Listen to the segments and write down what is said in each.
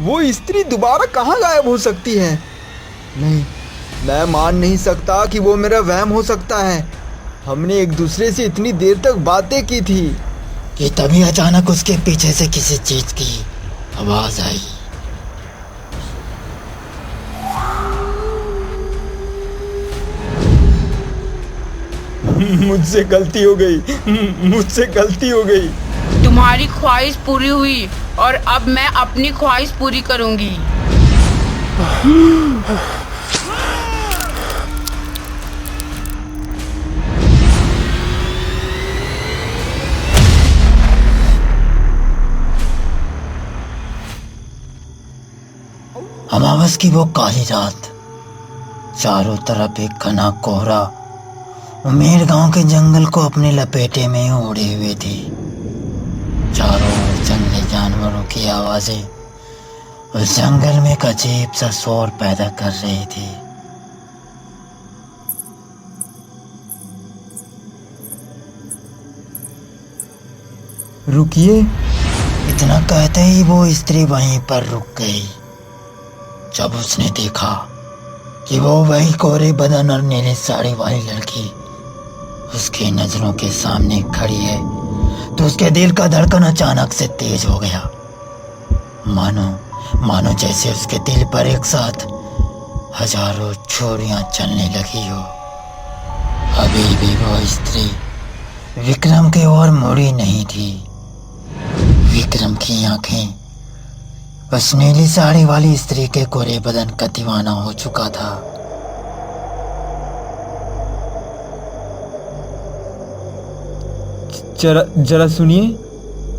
वो स्त्री दोबारा कहाँ गायब हो सकती है? नहीं, मैं मान नहीं सकता कि वो मेरा वहम हो सकता है। हमने एक दूसरे से इतनी देर तक बातें की थी कि तभी अचानक उसके पीछे से किसी चीज की आवाज आई। मुझसे गलती हो गई, मुझसे गलती हो गई। तुम्हारी ख्वाहिश पूरी हुई और अब मैं अपनी ख्वाहिश पूरी करूंगी। अमावस की वो काली रात, चारों तरफ एक घना कोहरा उमेर गांव के जंगल को अपने लपेटे में ओढ़े हुए थी। चारों ओर जंगली जानवरों की आवाजें उस जंगल में एक अजीब सा शोर पैदा कर रही थी। रुकिए, इतना कहते ही वो स्त्री वहीं पर रुक गई। जब उसने देखा कि वो वही कोरे बदन और नीली साड़ी वाली लड़की उसकी नजरों के सामने खड़ी है, तो उसके दिल का धड़कन अचानक से तेज हो गया। मानो जैसे उसके दिल पर एक साथ हजारों छुरियां चलने लगी हो। अभी भी वो स्त्री विक्रम की ओर मुड़ी नहीं थी। विक्रम की आंखें उस नीली साड़ी वाली स्त्री के कोरे बदन का दीवाना हो चुका था। जरा सुनिए,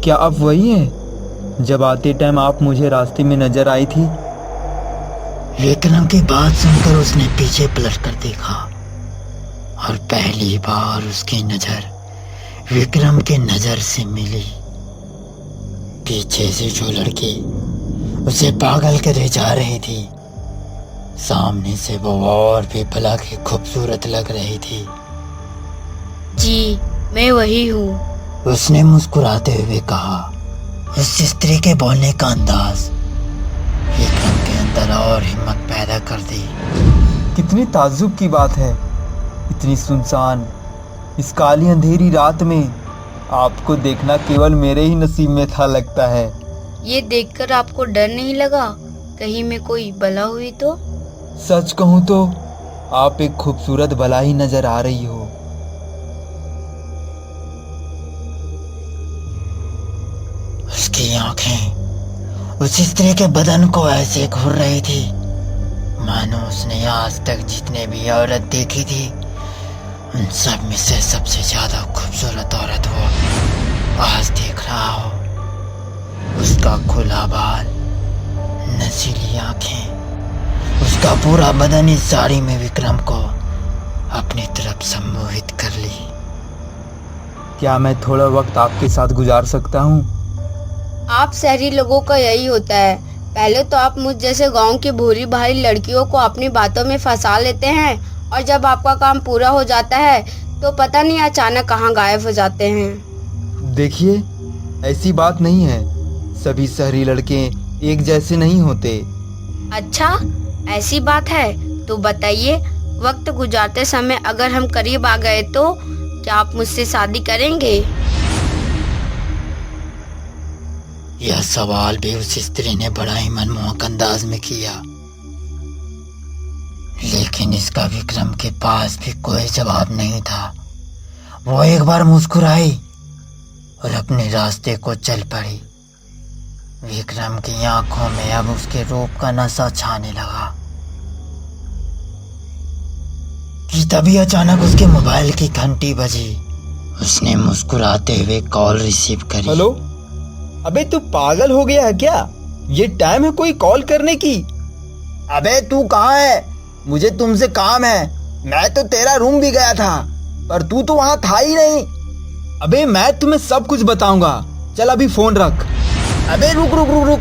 क्या आप वही हैं जब आते टाइम आप मुझे रास्ते में नजर आई थी? विक्रम की बात सुनकर उसने पीछे पलट कर देखा और पहली बार उसकी नजर विक्रम की नजर से मिली। पीछे से जो लड़की उसे पागल करे जा रही थी, सामने से वो और भी भला के खूबसूरत लग रही थी। जी, मैं वही हूँ, उसने मुस्कुराते हुए कहा। उस स्त्री के बोलने का अंदाज विक्रम के अंदर और हिम्मत पैदा कर दी। कितनी ताज्जुब की बात है, इतनी सुनसान इस काली अंधेरी रात में आपको देखना केवल मेरे ही नसीब में था लगता है। ये देखकर आपको डर नहीं लगा कहीं में कोई बला हुई तो? सच कहूँ तो आप एक खूबसूरत बला ही नजर आ रही हो। उसकी आंखें उस स्त्री के बदन को ऐसे घूर रही थी मानो उसने आज तक जितने भी औरत देखी थी उन सब में से सबसे ज्यादा खूबसूरत औरत वो आज देख रहा हो। उसका खुला बाल, नशीली आंखें, उसका पूरा बदन इस साड़ी में विक्रम को अपनी तरफ सम्मोहित कर ली। क्या मैं थोड़ा वक्त आपके साथ गुजार सकता हूँ? आप शहरी लोगों का यही होता है, पहले तो आप मुझ जैसे गांव की भूरी भारी लड़कियों को अपनी बातों में फंसा लेते हैं और जब आपका काम पूरा हो जाता है तो पता नहीं अचानक कहाँ गायब हो जाते हैं। देखिए, ऐसी बात नहीं है, सभी शहरी लड़के एक जैसे नहीं होते। अच्छा, ऐसी बात है तो बताइए, वक्त गुजारते समय अगर हम करीब आ गए तो क्या आप मुझसे शादी करेंगे? यह सवाल भी उस स्त्री ने बड़ा ही मनमोहक अंदाज में किया, लेकिन इसका विक्रम के पास भी कोई जवाब नहीं था। वो एक बार मुस्कुराई और अपने रास्ते को चल पड़ी। विक्रम की आंखों में अब उसके रूप का नशा छाने लगा कि तभी अचानक उसके मोबाइल की घंटी बजी। उसने मुस्कुराते हुए कॉल रिसीव करी। हेलो, अबे तू पागल हो गया है क्या? ये टाइम है कोई कॉल करने की? अबे तू कहाँ है? मुझे तुमसे काम है। मैं तो तेरा रूम भी गया था पर तू तो वहाँ था ही नहीं। अबे मैं तुम्हें सब कुछ बताऊंगा, चल अभी फोन रख। अबे रुक रुक रुक रुक,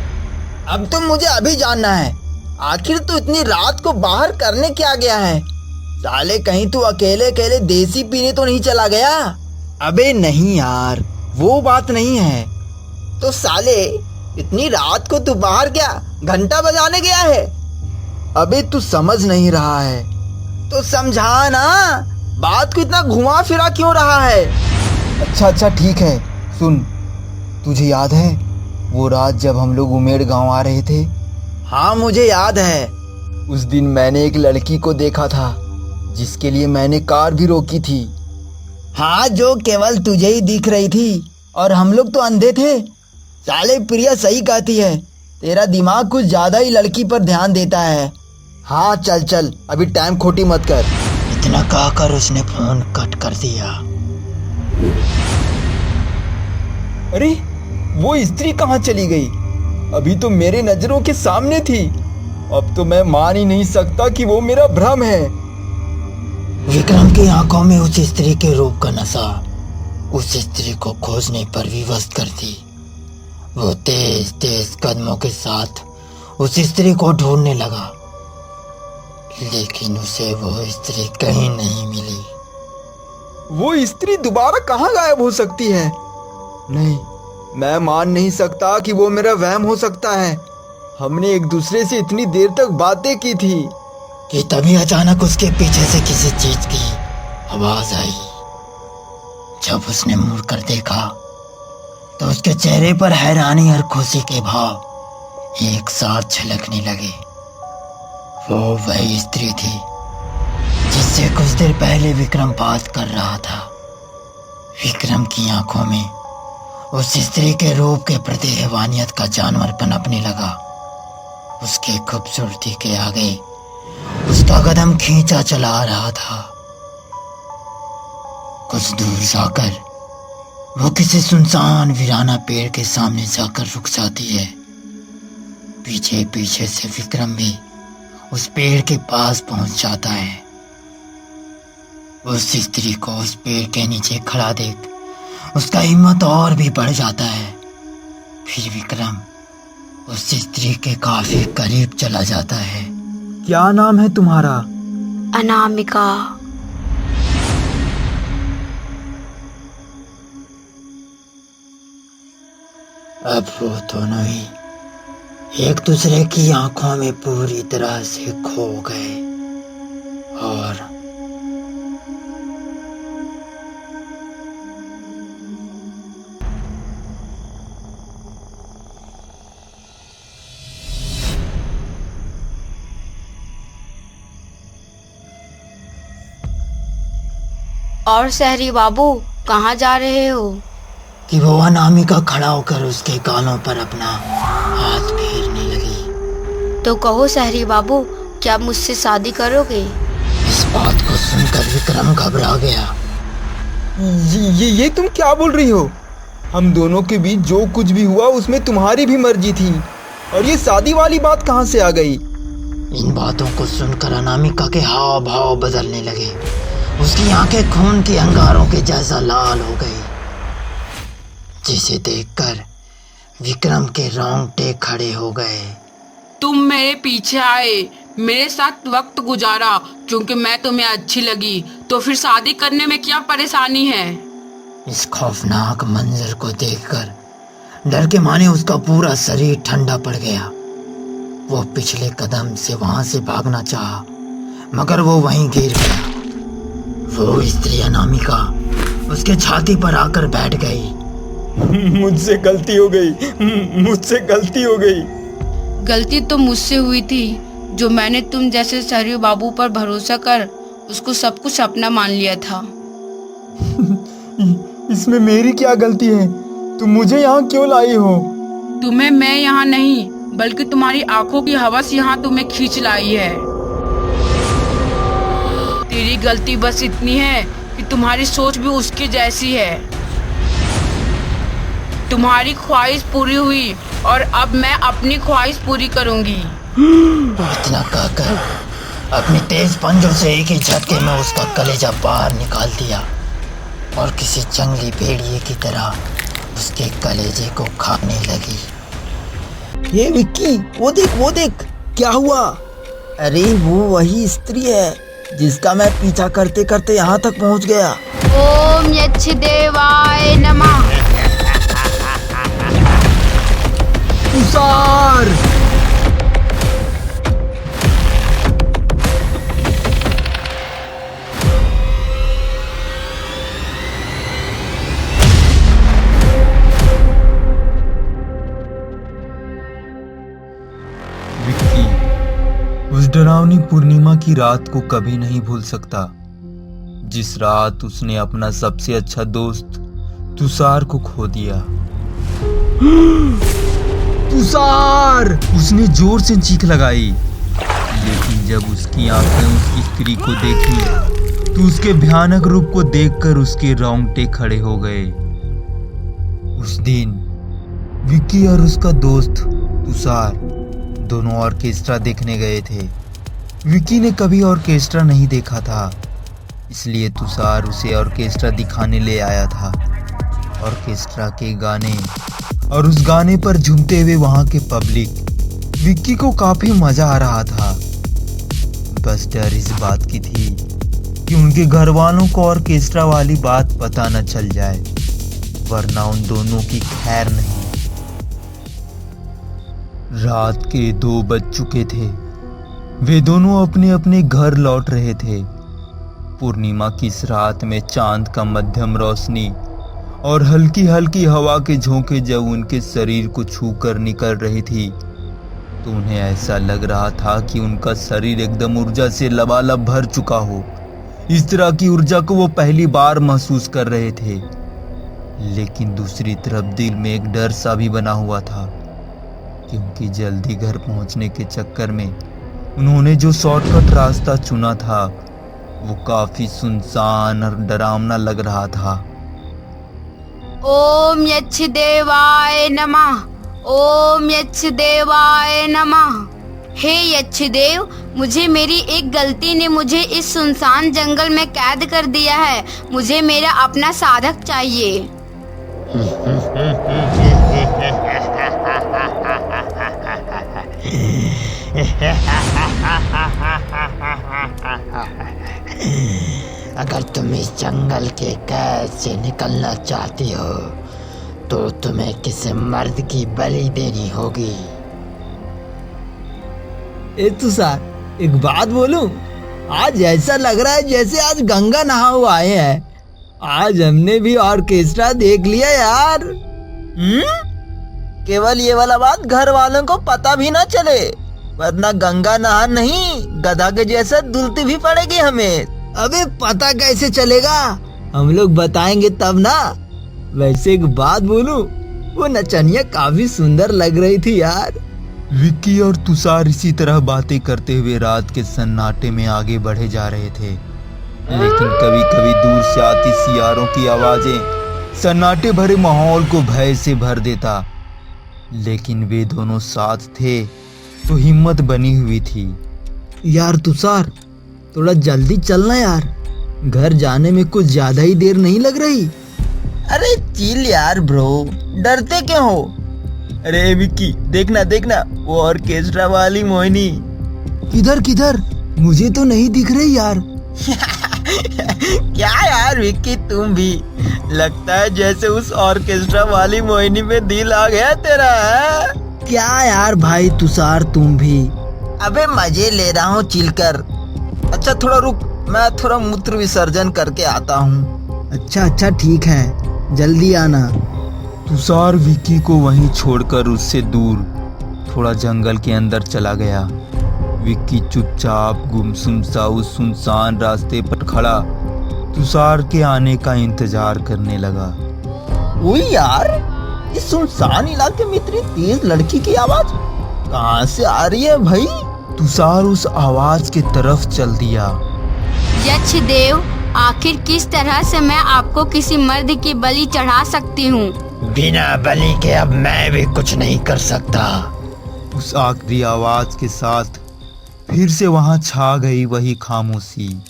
अब तो मुझे अभी जानना है, आखिर तू इतनी रात को बाहर करने क्या गया है? साले कहीं तू अकेले अकेले देसी पीने तो नहीं चला गया? अबे नहीं यार, वो बात नहीं है। तो साले इतनी रात को तू बाहर क्या घंटा बजाने गया है? अबे तू समझ नहीं रहा है तो समझा ना, बात को इतना घुमा फिरा क्यों रहा है? अच्छा ठीक है, सुन, तुझे याद है वो रात जब हम लोग उमेड़ गांव आ रहे थे? हाँ मुझे याद है। उस दिन मैंने एक लड़की को देखा था जिसके लिए मैंने कार भी रोकी थी। हाँ, जो केवल तुझे ही दिख रही थी और हम लोग तो अंधे थे। साले प्रिया सही कहती है, तेरा दिमाग कुछ ज्यादा ही लड़की पर ध्यान देता है। हाँ चल अभी टाइम खोटी मत कर। इतना कहकर उसने फोन कट कर दिया। अरे वो स्त्री कहाँ चली गई? अभी तो मेरे नजरों के सामने थी। अब तो मैं मान ही नहीं सकता कि वो मेरा भ्रम है। विक्रम की आंखों में उस स्त्री के रूप का नशा उस स्त्री को खोजने पर विवश कर दी। वो तेज कदमों के साथ उस स्त्री को ढूंढने लगा, लेकिन उसे वो स्त्री कहीं नहीं मिली। वो स्त्री दोबारा कहाँ गायब हो सकती है? नहीं, मैं मान नहीं सकता कि वो मेरा वहम हो सकता है। हमने एक दूसरे से इतनी देर तक बातें की थी कि तभी अचानक उसके पीछे से किसी चीज की आवाज आई। जब उसने मुड़कर देखा तो उसके चेहरे पर हैरानी और खुशी के भाव एक साथ झलकने लगे। वो वही स्त्री थी जिससे कुछ देर पहले विक्रम बात कर रहा था। विक्रम की आंखों में उस स्त्री के रूप के प्रति हैवानियत का जानवर पनपने लगा। उसकी खूबसूरती के आगे उसका कदम खींचा चला रहा था। कुछ दूर जाकर वो किसी सुनसान वीराना पेड़ के सामने जाकर रुक जाती है। पीछे पीछे से विक्रम भी उस पेड़ के पास पहुंच जाता है। उस स्त्री को उस पेड़ के नीचे खड़ा देख उसका हिम्मत और भी बढ़ जाता है। फिर विक्रम उस स्त्री के काफी करीब चला जाता है। क्या नाम है तुम्हारा? अनामिका। अब वो दोनों ही एक दूसरे की आंखों में पूरी तरह से खो गए और शहरी बाबू, कहाँ जा रहे हो? कि वो अनामिका खड़ा होकर उसके गालों पर अपना हाथ फेरने लगी। तो कहो शहरी बाबू, क्या आप मुझसे शादी करोगे? इस बात को सुनकर विक्रम घबरा गया। ये तुम क्या बोल रही हो? हम दोनों के बीच जो कुछ भी हुआ उसमें तुम्हारी भी मर्जी थी, और ये शादी वाली बात कहाँ से आ गई? इन बातों को सुनकर अनामिका के हाव भाव बदलने लगे। उसकी आंखें खून के अंगारों के जैसा लाल हो गई, जिसे देखकर विक्रम के रोंगटे खड़े हो गए। तुम मेरे पीछे आए, मेरे साथ वक्त गुजारा क्योंकि मैं तुम्हें अच्छी लगी, तो फिर शादी करने में क्या परेशानी है? इस खौफनाक मंजर को देखकर डर के मारे उसका पूरा शरीर ठंडा पड़ गया। वो पिछले कदम से वहां से भागना चाहा, मगर वो वहीं गिर गया। वो स्त्री अनामिका उसके छाती पर आकर बैठ गई। मुझसे गलती हो गई, मुझसे गलती हो गई। गलती तो मुझसे हुई थी, जो मैंने तुम जैसे शहरी बाबू पर भरोसा कर उसको सब कुछ अपना मान लिया था। इसमें मेरी क्या गलती है? तुम मुझे यहाँ क्यों लाई हो? तुम्हें मैं यहाँ नहीं, बल्कि तुम्हारी आंखों की हवस यहाँ तुम्हें खींच लाई है। तेरी गलती बस इतनी है कि तुम्हारी सोच भी उसकी जैसी है। तुम्हारी ख्वाहिश पूरी हुई और अब मैं अपनी ख्वाहिश पूरी करूंगी। इतना कहकर अपने तेज पंजों से एक ही झटके में उसका कलेजा बाहर निकाल दिया और किसी जंगली भेड़िए की तरह उसके कलेजे को खाने लगी। ये विक्की, वो देख क्या हुआ? अरे वो वही स्त्री है जिसका मैं पीछा करते करते यहाँ तक पहुँच गया। ओम यच्छ देवाय नमः। तुषार! विक्की उस डरावनी पूर्णिमा की रात को कभी नहीं भूल सकता, जिस रात उसने अपना सबसे अच्छा दोस्त तुषार को खो दिया। तुषार! उसने जोर से चीख लगाई, लेकिन जब उसकी आंखें उस स्त्री को देखी तो उसके भयानक रूप को देखकर उसके रोंगटे खड़े हो गए। उस दिन विक्की और उसका दोस्त तुषार दोनों ऑर्केस्ट्रा देखने गए थे। विक्की ने कभी ऑर्केस्ट्रा नहीं देखा था, इसलिए तुषार उसे ऑर्केस्ट्रा दिखाने ले आया था। ऑर्केस्ट्रा के गाने और उस गाने पर झूमते हुए वहां के पब्लिक विक्की को काफी मजा आ रहा था। बस डर इस बात की थी कि उनके घर वालों को ऑर्केस्ट्रा वाली बात पता न चल जाए, वरना उन दोनों की खैर नहीं। रात के 2 बज चुके थे। वे दोनों अपने अपने घर लौट रहे थे। पूर्णिमा की इस रात में चांद का मध्यम रोशनी और हल्की हल्की हवा के झोंके जब उनके शरीर को छू कर निकल रही थी तो उन्हें ऐसा लग रहा था कि उनका शरीर एकदम ऊर्जा से लबालब भर चुका हो। इस तरह की ऊर्जा को वो पहली बार महसूस कर रहे थे। लेकिन दूसरी तरफ दिल में एक डर सा भी बना हुआ था, क्योंकि जल्दी घर पहुंचने के चक्कर में उन्होंने जो शॉर्टकट रास्ता चुना था वो काफी सुनसान और डरावना लग रहा था। ओम यच्छ देवाय नमः, ओम यच्छ देवाय नमः। हे यच्छ देव, मुझे मेरी एक गलती ने मुझे इस सुनसान जंगल में कैद कर दिया है। मुझे मेरा अपना साधक चाहिए। अगर तुम इस जंगल के कैद से निकलना चाहती हो तो तुम्हें किसी मर्द की बलि देनी होगी। ए तुषार, एक बात बोलूं? आज ऐसा लग रहा है जैसे आज गंगा नहा हुआ आए हैं। आज हमने भी ऑर्केस्ट्रा देख लिया यार। केवल ये वाला बात घर वालों को पता भी ना चले, वरना गंगा नहा नहीं गधा के जैसा दुलती भी पड़ेगी हमें। अबे पता कैसे चलेगा? हम लोग बताएंगे तब ना। वैसे एक बात बोलूं, वो नचनिया काफी सुंदर लग रही थी यार। विक्की और तुषार इसी तरह बातें करते हुए रात के सन्नाटे में आगे बढ़े जा रहे थे, लेकिन कभी कभी दूर से आती सियारों की आवाजें सन्नाटे भरे माहौल को भय से भर देता। लेकिन वे दोनों साथ थे तो हिम्मत बनी हुई थी। यार तुषार, थोड़ा जल्दी चलना यार, घर जाने में कुछ ज्यादा ही देर नहीं लग रही। अरे चिल यार ब्रो, डरते क्यों हो? अरे विक्की, देखना देखना वो ऑर्केस्ट्रा वाली मोहिनी। किधर किधर? मुझे तो नहीं दिख रही यार। क्या यार विक्की, तुम भी लगता है जैसे उस ऑर्केस्ट्रा वाली मोहिनी में दिल आ गया तेरा है? क्या यार भाई तुषार, तुम भी। अबे मजे ले रहा हूँ चिल कर। अच्छा थोड़ा रुक, मैं थोड़ा मूत्र विसर्जन करके आता हूँ। अच्छा ठीक है, जल्दी आना। तुषार विक्की को वहीं छोड़कर उससे दूर थोड़ा जंगल के अंदर चला गया। विक्की चुपचाप गुमसुम सा उस सुनसान रास्ते पर खड़ा तुषार के आने का इंतजार करने लगा। ओए यार, इस सुनसान इलाके में इतनी तेज लड़की की आवाज कहाँ से आ रही है भाई? तुषार उस आवाज की तरफ चल दिया। यक्ष देव, आखिर किस तरह से मैं आपको किसी मर्द की बलि चढ़ा सकती हूँ? बिना बलि के अब मैं भी कुछ नहीं कर सकता। उस आखिरी आवाज के साथ फिर से वहां छा गई वही खामोशी।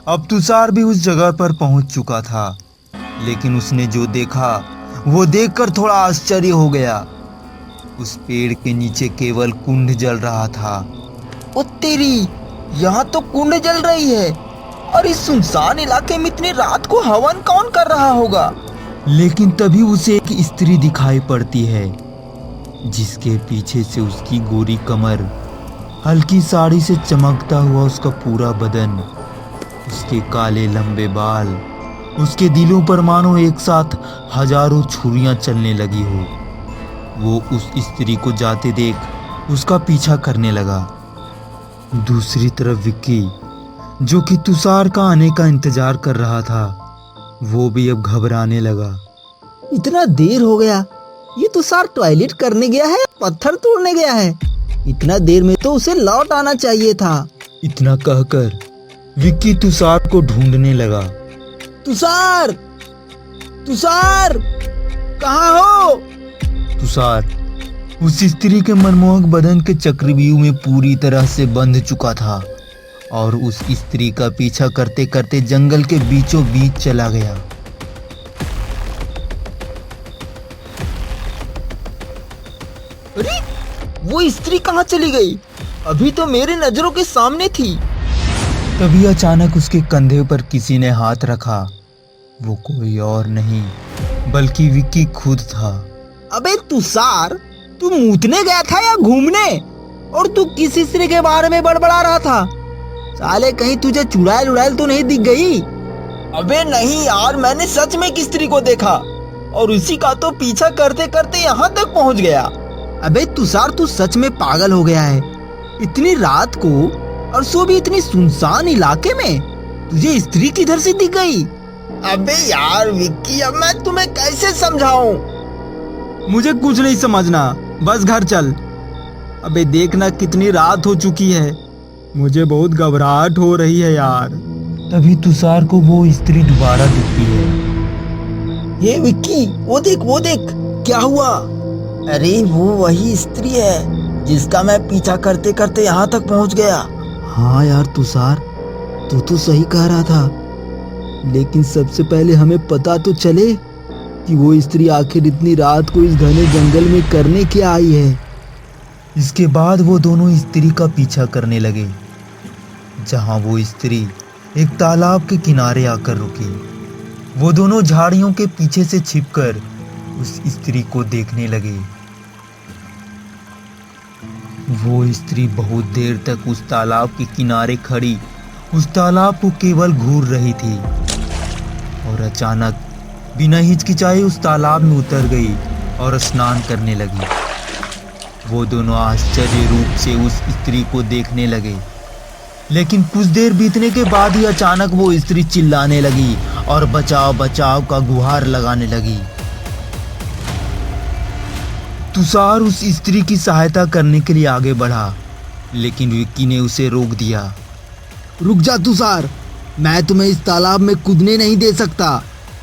अब तुषार भी उस जगह पर पहुंच चुका था, लेकिन उसने जो देखा वो देखकर थोड़ा आश्चर्य हो गया। उस पेड़ के नीचे केवल कुंड जल रहा था। ओ तेरी, यहाँ तो कुंड जल रही है, और इस सुनसान इलाके में इतनी रात को हवन कौन कर रहा होगा? लेकिन तभी उसे एक स्त्री दिखाई पड़ती है। जिसके पीछे से उसकी गोरी कमर, हल्की साड़ी से चमकता हुआ उसका पूरा बदन, उसके काले लंबे बाल, उसके दिलों पर मानो एक साथ हजारों छुरियां चलने लगी हो। वो उस स्त्री को जाते देख उसका पीछा करने लगा। दूसरी तरफ विक्की, जो कि तुषार का आने का इंतजार कर रहा था, वो भी अब घबराने लगा। इतना देर हो गया, ये तुषार टॉयलेट करने गया है, पत्थर तोड़ने गया है? इतना देर में तो उसे लौट आना चाहिए था। इतना कहकर विक्की तुषार को ढूंढने लगा। तुषार, तुषार, कहाँ हो? तुषार उस स्त्री के मनमोहक बदन के चक्रव्यूह में पूरी तरह से बंध चुका था और उस स्त्री का पीछा करते करते जंगल के बीचों बीच चला गया। अरे, वो स्त्री कहाँ चली गई? अभी तो मेरे नजरों के सामने थी। तभी अचानक उसके कंधे पर किसी ने हाथ रखा। वो कोई और नहीं बल्कि विक्की खुद था। अबे तुषार, तू मूतने गया था या घूमने? और तू किस स्त्री के बारे में बड़बड़ा रहा था? साले कहीं तुझे चुड़ैल उड़ैल तो नहीं दिख गई? अबे नहीं यार, मैंने सच में एक स्त्री को देखा और उसी का तो पीछा करते करते यहाँ तक पहुँच गया। अबे तुषार, तू सच में पागल हो गया है। इतनी रात को और सो भी इतनी सुनसान इलाके में तुझे स्त्री किधर से दिख गई? अबे यार विक्की, अब मैं तुम्हें कैसे समझाऊं? मुझे कुछ नहीं समझना, बस घर चल। अबे देखना कितनी रात हो चुकी है, मुझे बहुत घबराहट हो रही है यार। तभी तुषार को वो स्त्री दोबारा दिखती है। ये विक्की, वो देख, क्या हुआ? अरे वो वही स्त्री है जिसका मैं पीछा करते करते यहाँ तक पहुँच गया। हाँ यार तुषार, तू तो सही कह रहा था, लेकिन सबसे पहले हमें पता तो चले कि वो स्त्री आखिर इतनी रात को इस घने जंगल में करने क्या आई है। इसके बाद वो दोनों स्त्री का पीछा करने लगे, जहां वो स्त्री एक तालाब के किनारे आकर रुकी। वो दोनों झाड़ियों के पीछे से छिपकर उस स्त्री को देखने लगे। वो स्त्री बहुत देर तक उस तालाब के किनारे खड़ी उस तालाब को केवल घूर रही थी और अचानक बिना हिचकिचाए उस तालाब में उतर गई और स्नान करने लगी। वो दोनों आश्चर्य रूप से उस स्त्री को देखने लगे, लेकिन कुछ देर बीतने के बाद ही अचानक वो स्त्री चिल्लाने लगी और बचाव बचाव का गुहार लगाने लगी। तुषार उस स्त्री की सहायता करने के लिए आगे बढ़ा, लेकिन विक्की ने उसे रोक दिया। रुक जा तुषार, मैं तुम्हें इस तालाब में कूदने नहीं दे सकता।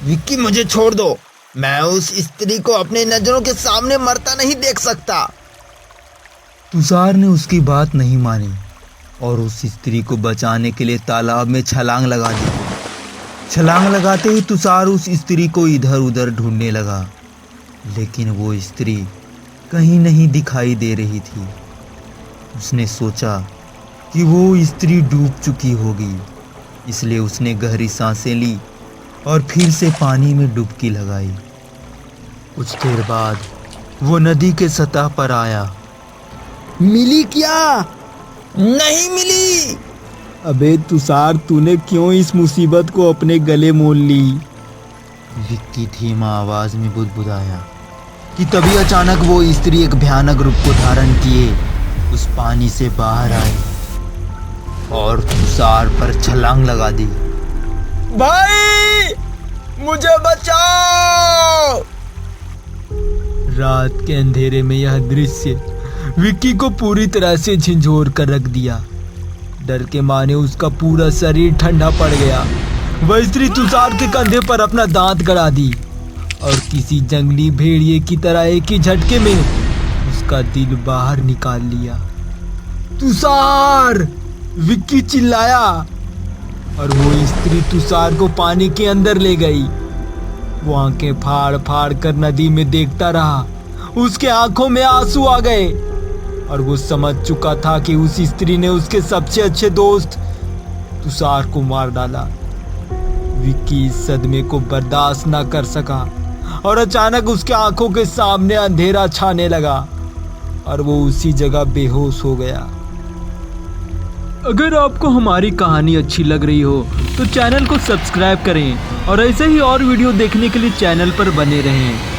विक्की मुझे छोड़ दो, मैं उस स्त्री को अपने नजरों के सामने मरता नहीं देख सकता। तुषार ने उसकी बात नहीं मानी और उस स्त्री को बचाने के लिए तालाब में छलांग लगा दी। छलांग लगाते ही तुषार उस स्त्री को इधर उधर ढूंढने लगा, लेकिन वो स्त्री कहीं नहीं दिखाई दे रही थी। उसने सोचा कि वो स्त्री डूब चुकी होगी, इसलिए उसने गहरी सांसें ली और फिर से पानी में डुबकी लगाई। कुछ देर बाद वो नदी के सतह पर आया। मिली क्या? नहीं मिली। अबे तुषार, तूने क्यों इस मुसीबत को अपने गले मोल ली? विक्की धीमा आवाज में बुदबुदाया कि तभी अचानक वो स्त्री एक भयानक रूप को धारण किए उस पानी से बाहर आई और तुषार पर छलांग लगा दी। भाई, मुझे बचाओ! रात के अंधेरे में यह दृश्य विक्की को पूरी तरह से झंझोर कर रख दिया। डर के मारे उसका पूरा शरीर ठंडा पड़ गया। वह स्त्री तुषार के कंधे पर अपना दांत गड़ा दी और किसी जंगली भेड़िए की तरह एक ही झटके में उसका दिल बाहर निकाल लिया। तुषार! विक्की चिल्लाया और वो स्त्री तुषार को पानी के अंदर ले गई। वो आंखें फाड़ फाड़ कर नदी में देखता रहा। उसके आंखों में आंसू आ गए और वो समझ चुका था कि उस स्त्री ने उसके सबसे अच्छे दोस्त तुषार को मार डाला। विक्की इस सदमे को बर्दाश्त ना कर सका और अचानक उसके आंखों के सामने अंधेरा छाने लगा और वो उसी जगह बेहोश हो गया। अगर आपको हमारी कहानी अच्छी लग रही हो तो चैनल को सब्सक्राइब करें और ऐसे ही और वीडियो देखने के लिए चैनल पर बने रहें।